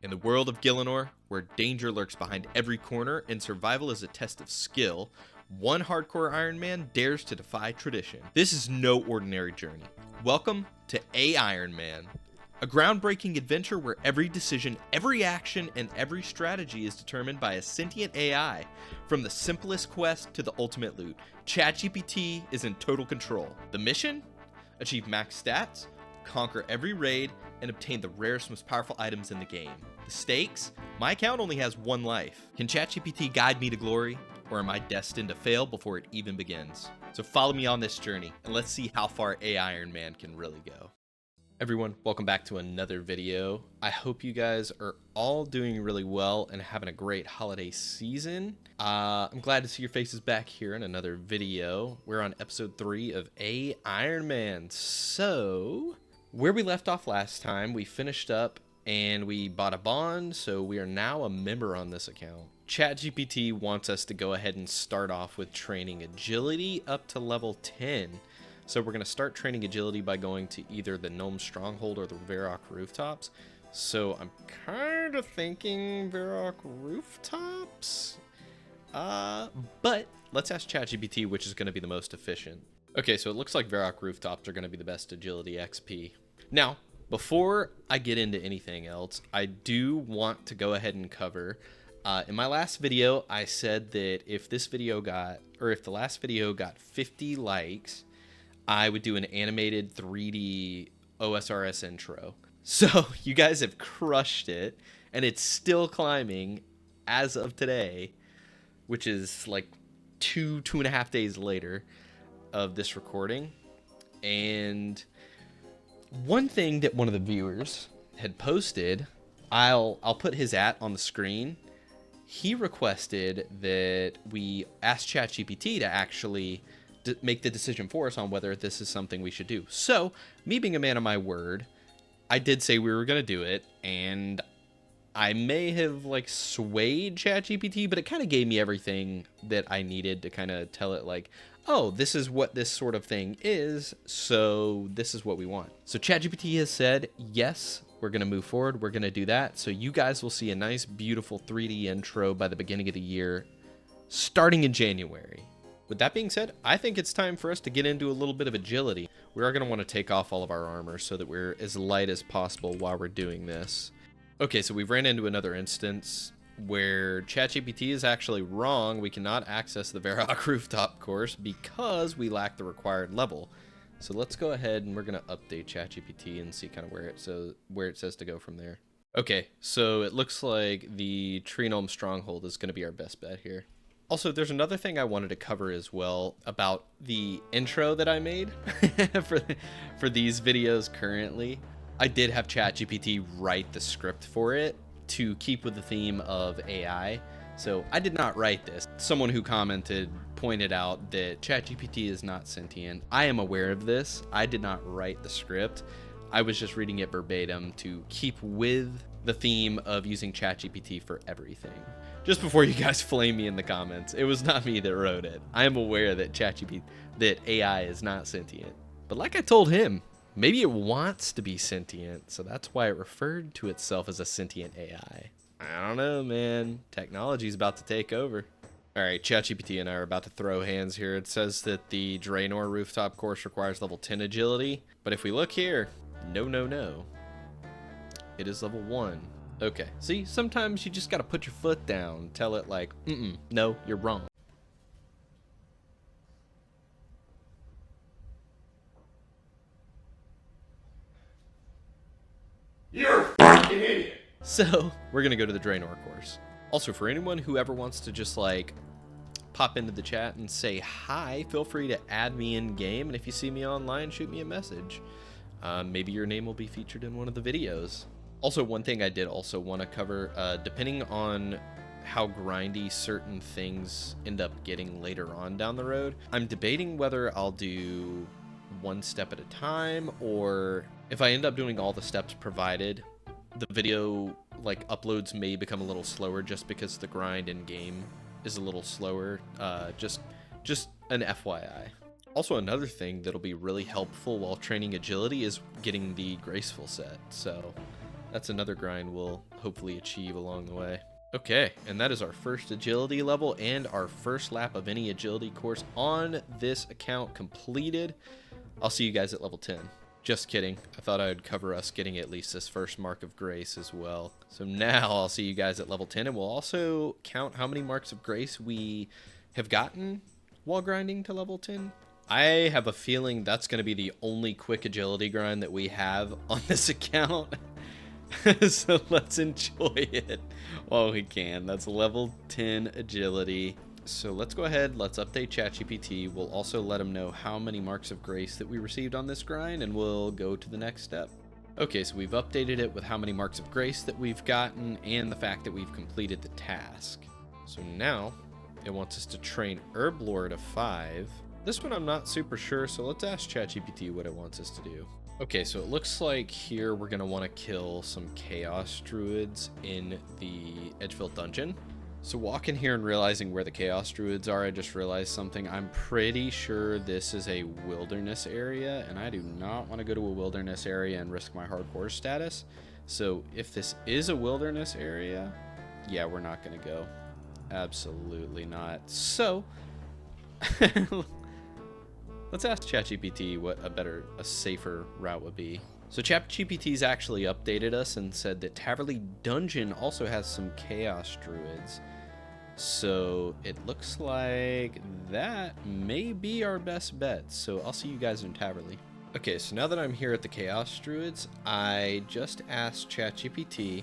In the world of Gielinor, where danger lurks behind every corner and survival is a test of skill, one hardcore Ironman dares to defy tradition. This is no ordinary journey. Welcome to AIronman, a groundbreaking adventure where every decision, every action, and every strategy is determined by a sentient AI. From the simplest quest to the ultimate loot, ChatGPT is in total control. The mission? Achieve max stats, conquer every raid, and obtain the rarest, most powerful items in the game. The stakes? My account only has one life. Can ChatGPT guide me to glory, or am I destined to fail before it even begins? So follow me on this journey, and let's see how far AIronman can really go. Everyone, welcome back to another video. I hope you guys are all doing really well and having a great holiday season. I'm glad to see your faces back here in another video. We're on episode 3 of AIronman. So, where we left off last time, we finished up and we bought a bond, so we are now a member on this account. ChatGPT wants us to go ahead and start off with training agility up to level 10. So we're going to start training agility by going to either the Gnome Stronghold or the Varrock Rooftops. So I'm kind of thinking Varrock Rooftops. But let's ask ChatGPT which is going to be the most efficient. Okay, so it looks like Varrock Rooftops are going to be the best agility XP. Now, before I get into anything else, I do want to go ahead and cover. In my last video, I said that if the last video got 50 likes, I would do an animated 3D OSRS intro. So you guys have crushed it, and it's still climbing as of today, which is like two and a half days later of this recording. And one thing that one of the viewers had posted, I'll put his on the screen. He requested that we ask ChatGPT to actually make the decision for us on whether this is something we should do. So, me being a man of my word, I did say we were going to do it, and I may have swayed ChatGPT, but it kind of gave me everything that I needed to kind of tell it oh, this is what this sort of thing is, so this is what we want. So ChatGPT has said, yes, we're going to move forward, we're going to do that. So you guys will see a nice, beautiful 3D intro by the beginning of the year, starting in January. With that being said, I think it's time for us to get into a little bit of agility. We are going to want to take off all of our armor so that we're as light as possible while we're doing this. Okay, so we've ran into another instance where ChatGPT is actually wrong. We cannot access the Varrock Rooftop course because we lack the required level. So let's go ahead and we're going to update ChatGPT and see kind of where it says to go from there. Okay, so it looks like the Tree Gnome Stronghold is going to be our best bet here. Also, there's another thing I wanted to cover as well about the intro that I made for these videos currently. I did have ChatGPT write the script for it to keep with the theme of AI. So I did not write this. Someone who commented pointed out that ChatGPT is not sentient. I am aware of this. I did not write the script. I was just reading it verbatim to keep with the theme of using ChatGPT for everything. Just before you guys flame me in the comments, it was not me that wrote it. I am aware that that AI is not sentient. But like I told him, maybe it wants to be sentient, so that's why it referred to itself as a sentient AI. I don't know, man. Technology's about to take over. All right, ChatGPT and I are about to throw hands here. It says that the Draenor Rooftop course requires level 10 agility, but if we look here, no. It is level 1. Okay, see, sometimes you just gotta put your foot down, tell it no, you're wrong. You're a fucking idiot! So, we're gonna go to the Draenor course. Also, for anyone who ever wants to just pop into the chat and say hi, feel free to add me in game, and if you see me online, shoot me a message. Maybe your name will be featured in one of the videos. Also, one thing I did also want to cover, depending on how grindy certain things end up getting later on down the road, I'm debating whether I'll do one step at a time, or if I end up doing all the steps provided, the video uploads may become a little slower just because the grind in game is a little slower. Just an FYI. Also, another thing that'll be really helpful while training agility is getting the graceful set. So That's another grind we'll hopefully achieve along the way. Okay, and that is our first agility level and our first lap of any agility course on this account completed. I'll see you guys at level 10. Just kidding. I thought I would cover us getting at least this first mark of grace as well. So now I'll see you guys at level 10, and we'll also count how many marks of grace we have gotten while grinding to level 10. I have a feeling that's going to be the only quick agility grind that we have on this account. So let's enjoy it while we can. That's level 10 agility. So let's go ahead, let's update ChatGPT. We'll also let them know how many marks of grace that we received on this grind, and we'll go to the next step. Okay, so we've updated it with how many marks of grace that we've gotten and the fact that we've completed the task. So now it wants us to train Herblore to 5. This one I'm not super sure, so let's ask ChatGPT what it wants us to do. Okay, so it looks like here we're going to want to kill some Chaos Druids in the Edgefield dungeon. So walking here and realizing where the Chaos Druids are, I just realized something. I'm pretty sure this is a wilderness area, and I do not want to go to a wilderness area and risk my hardcore status. So if this is a wilderness area, yeah, we're not going to go. Absolutely not. So let's ask ChatGPT what a safer route would be. So ChatGPT's actually updated us and said that Taverley Dungeon also has some Chaos Druids. So it looks like that may be our best bet. So I'll see you guys in Taverley. Okay, so now that I'm here at the Chaos Druids, I just asked ChatGPT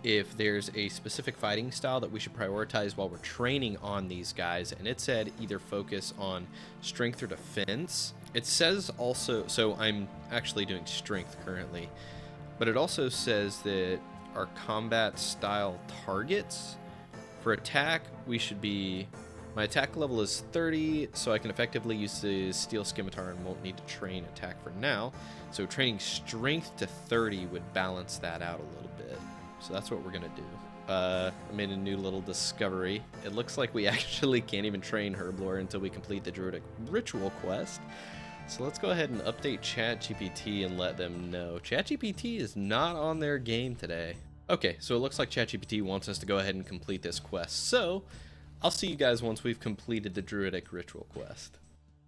if there's a specific fighting style that we should prioritize while we're training on these guys, and it said either focus on strength or defense. It says also, so I'm actually doing strength currently, but it also says that our combat style targets for attack, we should be, my attack level is 30, so I can effectively use the steel scimitar and won't need to train attack for now. So training strength to 30 would balance that out a little bit. So that's what we're gonna do. I made a new little discovery. It looks like we actually can't even train Herblore until we complete the Druidic Ritual quest. So let's go ahead and update ChatGPT and let them know. ChatGPT is not on their game today. Okay, so it looks like ChatGPT wants us to go ahead and complete this quest. So I'll see you guys once we've completed the Druidic Ritual quest.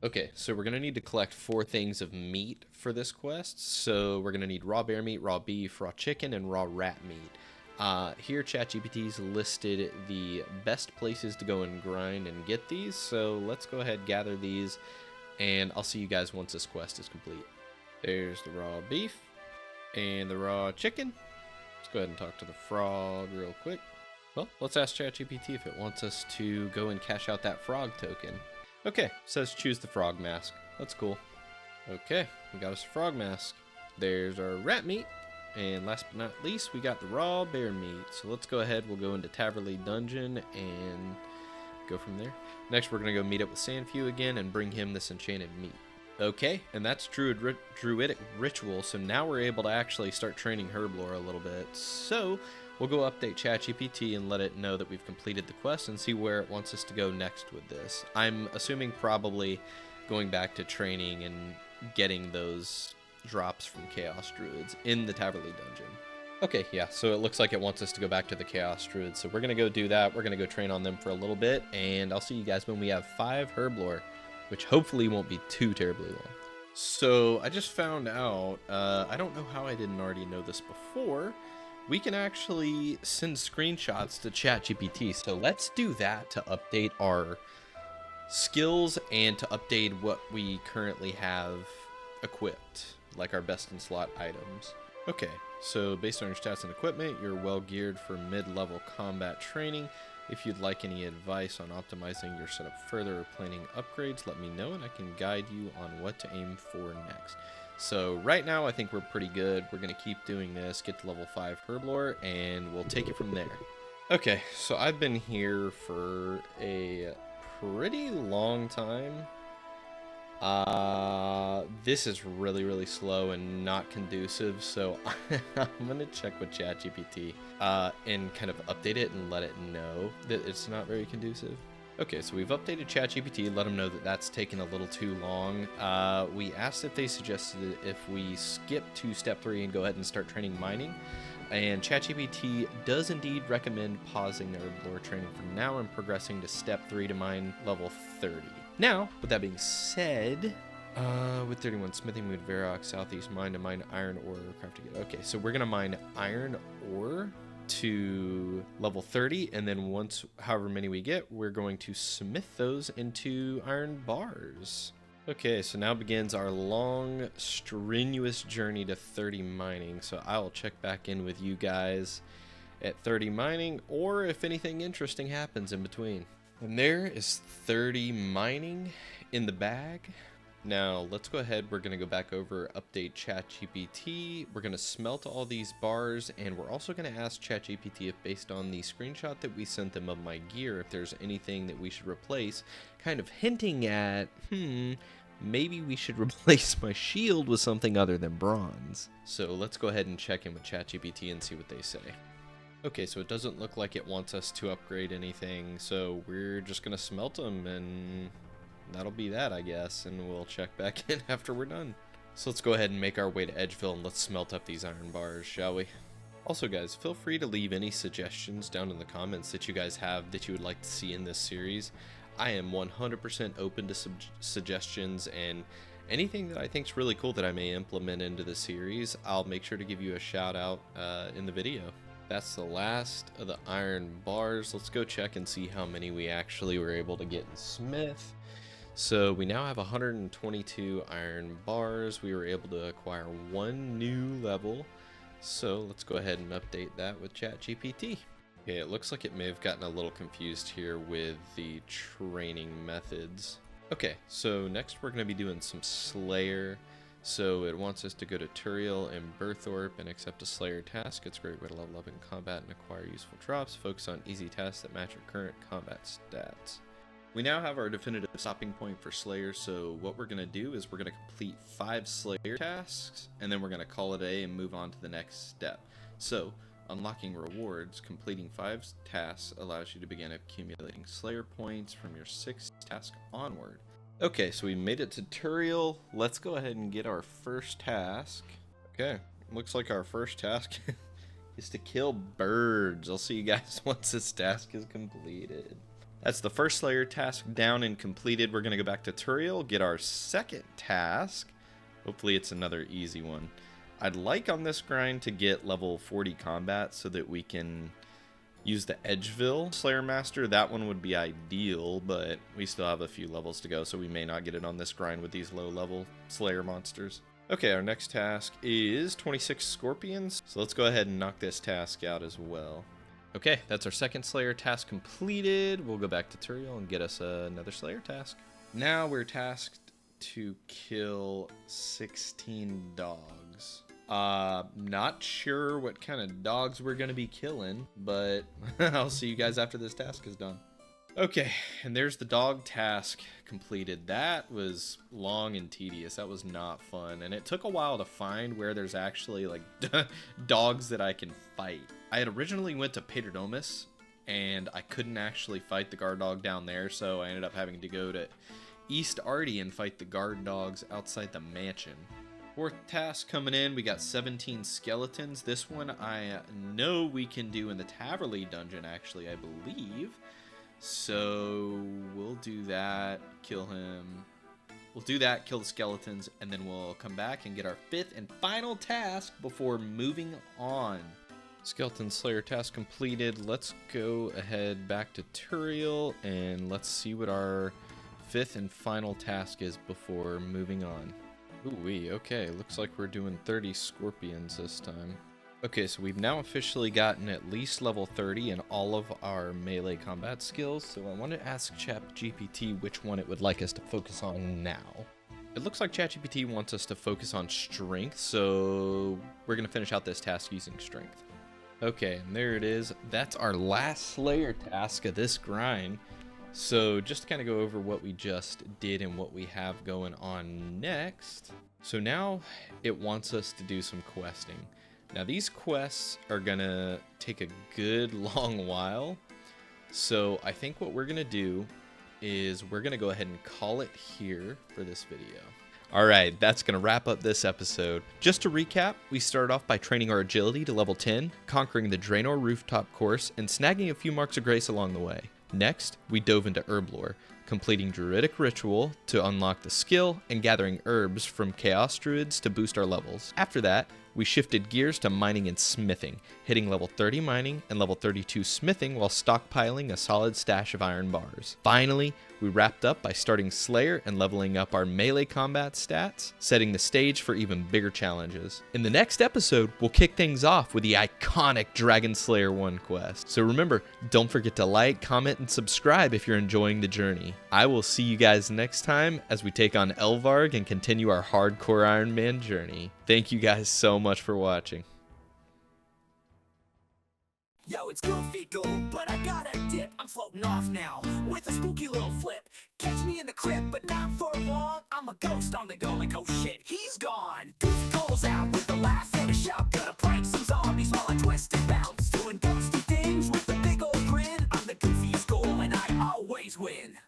Okay, so we're gonna need to collect 4 things of meat for this quest. So we're gonna need raw bear meat, raw beef, raw chicken, and raw rat meat. Here ChatGPT's listed the best places to go and grind and get these. So let's go ahead, gather these, and I'll see you guys once this quest is complete. There's the raw beef and the raw chicken. Let's go ahead and talk to the frog real quick. Well, let's ask ChatGPT if it wants us to go and cash out that frog token. Okay, says choose the frog mask. That's cool. Okay, we got us a frog mask. There's our rat meat. And last but not least, we got the raw bear meat. So let's go ahead, we'll go into Taverley Dungeon and go from there. Next, we're going to go meet up with Sandfew again and bring him this enchanted meat. Okay, and that's Druidic Ritual, so now we're able to actually start training Herblore a little bit. So we'll go update ChatGPT and let it know that we've completed the quest and see where it wants us to go next with this. I'm assuming probably going back to training and getting those drops from Chaos Druids in the Taverley Dungeon. Okay, yeah, so it looks like it wants us to go back to the Chaos Druids, so we're going to go do that. We're going to go train on them for a little bit, and I'll see you guys when we have 5 Herblore, which hopefully won't be too terribly long. So I just found out, I don't know how I didn't already know this before, we can actually send screenshots to ChatGPT. So let's do that to update our skills and to update what we currently have equipped, like our best in slot items. Okay, so based on your stats and equipment, you're well geared for mid-level combat training. If you'd like any advice on optimizing your setup further or planning upgrades, let me know and I can guide you on what to aim for next. So right now I think we're pretty good. We're going to keep doing this, get to level 5 Herblore, and we'll take it from there. Okay, so I've been here for a pretty long time. This is really slow and not conducive, so I'm gonna check with ChatGPT and kind of update it and let it know that it's not very conducive. Okay, so we've updated ChatGPT, let them know that that's taken a little too long. We asked if they suggested if we skip to step 3 and go ahead and start training mining. And ChatGPT does indeed recommend pausing their lore training for now and progressing to step 3 to mine level 30. Now, with that being said, with 31 smithing mood Varrock southeast mine to mine iron ore craft again. Okay, so we're gonna mine iron ore to level 30, and then once however many we get, we're going to smith those into iron bars. Okay, so now begins our long, strenuous journey to 30 mining. So I'll check back in with you guys at 30 mining, or if anything interesting happens in between. And there is 30 mining in the bag. Now let's go ahead, we're gonna go back over, update ChatGPT. We're gonna smelt all these bars, and we're also gonna ask ChatGPT if, based on the screenshot that we sent them of my gear, if there's anything that we should replace, kind of hinting at, maybe we should replace my shield with something other than bronze. So let's go ahead and check in with ChatGPT and see what they say. Okay, so it doesn't look like it wants us to upgrade anything, so we're just gonna smelt them, and that'll be that, I guess, and we'll check back in after we're done. So let's go ahead and make our way to Edgeville, and let's smelt up these iron bars, shall we? Also, guys, feel free to leave any suggestions down in the comments that you guys have that you would like to see in this series. I am 100% open to suggestions, and anything that I think is really cool that I may implement into the series, I'll make sure to give you a shout out in the video. That's the last of the iron bars. Let's go check and see how many we actually were able to get in Smith. So we now have 122 iron bars. We were able to acquire 1 new level. So let's go ahead and update that with ChatGPT. Okay, it looks like it may have gotten a little confused here with the training methods. Okay, so next we're going to be doing some Slayer. So it wants us to go to Turiel and Berthorpe and accept a Slayer task. It's a great way to level up in combat and acquire useful drops. Focus on easy tasks that match your current combat stats. We now have our definitive stopping point for Slayer, so what we're going to do is we're going to complete 5 Slayer tasks, and then we're going to call it a day and move on to the next step. So, unlocking rewards, completing 5 tasks allows you to begin accumulating Slayer points from your 6th task onward. Okay, so we made it to Turiel. Let's go ahead and get our first task. Okay, looks like our first task is to kill birds. I'll see you guys once this task is completed. That's the first Slayer task down and completed. We're going to go back to Turiel, get our second task. Hopefully it's another easy one. I'd like on this grind to get level 40 combat so that we can use the Edgeville Slayer Master. That one would be ideal, but we still have a few levels to go, so we may not get it on this grind with these low level Slayer monsters. Okay, our next task is 26 Scorpions, so let's go ahead and knock this task out as well. Okay, that's our second Slayer task completed. We'll go back to Turiel and get us another Slayer task. Now we're tasked to kill 16 dogs. Not sure what kind of dogs we're gonna be killing, but I'll see you guys after this task is done. Okay, and there's the dog task completed. That was long and tedious. That was not fun, and it took a while to find where there's actually like dogs that I can fight. I had originally went to Paternomus, and I couldn't actually fight the guard dog down there, so I ended up having to go to East Arty and fight the guard dogs outside the mansion. 4th task coming in, we got 17 skeletons. This one I know we can do in the Taverley dungeon, actually, I believe. So we'll do that, kill him. We'll do that, kill the skeletons, and then we'll come back and get our 5th and final task before moving on. Skeleton Slayer task completed. Let's go ahead back to Turiel and let's see what our 5th and final task is before moving on. Ooh-wee, okay, looks like we're doing 30 scorpions this time. Okay, so we've now officially gotten at least level 30 in all of our melee combat skills, so I want to ask ChatGPT which one it would like us to focus on now. It looks like ChatGPT wants us to focus on strength, so we're going to finish out this task using strength. Okay, and there it is. That's our last Slayer task of this grind. So just to kind of go over what we just did and what we have going on next. So now it wants us to do some questing. Now these quests are gonna take a good long while. So I think what we're gonna do is we're gonna go ahead and call it here for this video. Alright, that's going to wrap up this episode. Just to recap, we started off by training our agility to level 10, conquering the Draenor rooftop course, and snagging a few marks of grace along the way. Next, we dove into herb lore, completing Druidic ritual to unlock the skill, and gathering herbs from Chaos Druids to boost our levels. After that, we shifted gears to mining and smithing, hitting level 30 mining and level 32 smithing while stockpiling a solid stash of iron bars. Finally, we wrapped up by starting Slayer and leveling up our melee combat stats, setting the stage for even bigger challenges. In the next episode, we'll kick things off with the iconic Dragon Slayer 1 quest. So remember, don't forget to like, comment, and subscribe if you're enjoying the journey. I will see you guys next time as we take on Elvarg and continue our Hardcore Ironman journey. Thank you guys so much for watching. Yo, it's GoofyGhoul, but I got a dip. I'm floating off now with a spooky little flip. Catch me in the crypt, but not for long. I'm a ghost on the go, like oh shit, he's gone. GoofyGhoul's out with a laugh and a shout. Gonna prank some zombies while I twist and bounce, doing ghosty things with a big old grin. I'm the goofiest ghoul and I always win.